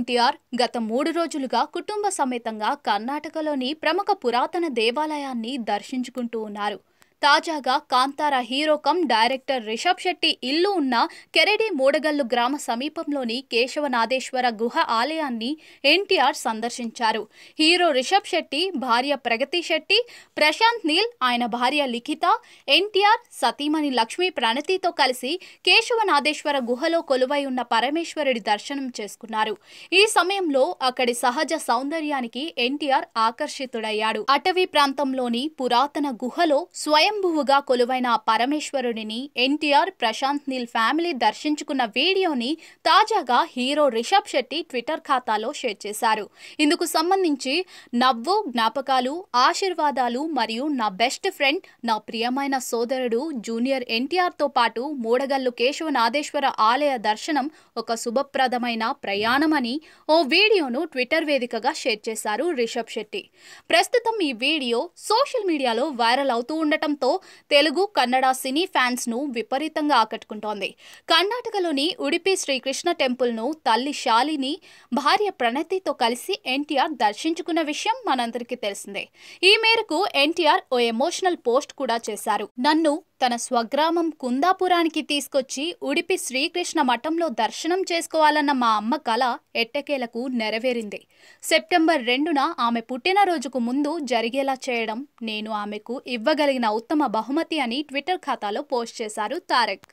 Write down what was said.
ఎన్టీఆర్ గత 3 రోజులుగా కుటుంబ సమేతంగా కర్ణాటకలోని ప్రముఖ పురాతన దేవాలయాన్ని దర్శించుకుంటూ ఉన్నారు. తాజాగా Kantara hero cum director Rishab Shetty ఇల్లు ఉన్న కెరడి మూడగల్లు గ్రామ సమీపంలోని కేశవనాథేశ్వర గుహ ఆలయాన్ని ఎన్టీఆర్ సందర్శించారు. హీరో రిషబ్ శెట్టి భార్య ప్రగతి శెట్టి, ప్రశాంత్ నీల్ ఆయన భార్య లిఖిత, ఎన్టీఆర్ సతీమణి లక్ష్మీ ప్రణతితో కలిసి కేశవనాథేశ్వర గుహలో కొలువై ఉన్న పరమేశ్వరుడి దర్శనం చేసుకున్నారు. ఈ సమయంలో అక్కడి సహజ సౌందర్యానికి ఎన్టీఆర్ ఆకర్షితుడయ్యాడు. అటవీ ప్రాంతంలోని పురాతన గుహలో స్వయంభువుగా కొలువైన పరమేశ్వరుడిని ఎన్టీఆర్, ప్రశాంత్ నీల్ ఫ్యామిలీ దర్శించుకున్న వీడియోని తాజాగా హీరో రిషబ్ శెట్టి ట్విట్టర్ ఖాతాలో షేర్ చేశారు. ఇందుకు సంబంధించి నవ్వు, జ్ఞాపకాలు, ఆశీర్వాదాలు మరియు నా బెస్ట్ ఫ్రెండ్, నా ప్రియమైన సోదరుడు జూనియర్ ఎన్టీఆర్తో పాటు మూడగల్లు కేశవనాథేశ్వర ఆలయ దర్శనం ఒక శుభప్రదమైన ప్రయాణమని ఓ వీడియోను ట్విట్టర్ వేదికగా షేర్ చేశారు రిషబ్ శెట్టి. ప్రస్తుతం ఈ వీడియో సోషల్ మీడియాలో వైరల్ అవుతూ ఉండటంతో తెలుగు, కన్నడ సినీ ఫ్యాన్స్ ను విపరీతంగా ఆకట్టుకుంటోంది. కర్ణాటకలోని ఉడిపి శ్రీకృష్ణ టెంపుల్ ను తల్లి శాలిని, భార్య ప్రణతితో కలిసి ఎన్టీఆర్ దర్శించుకున్న విషయం మనందరికీ తెలిసిందే. ఈ మేరకు ఎన్టీఆర్ ఓ ఎమోషనల్ పోస్ట్ కూడా చేశారు. నన్ను తన స్వగ్రామం కుందాపురానికి తీసుకొచ్చి ఉడిపి శ్రీకృష్ణ మఠంలో దర్శనం చేసుకోవాలన్న మా అమ్మ కల ఎట్టకేలకు నెరవేరింది. సెప్టెంబర్ 2న ఆమె పుట్టినరోజుకు ముందు జరిగేలా చేయడం నేను ఆమెకు ఇవ్వగలిగిన ఉత్తమ బహుమతి అని ట్విట్టర్ ఖాతాలో పోస్ట్ చేశారు తారక్.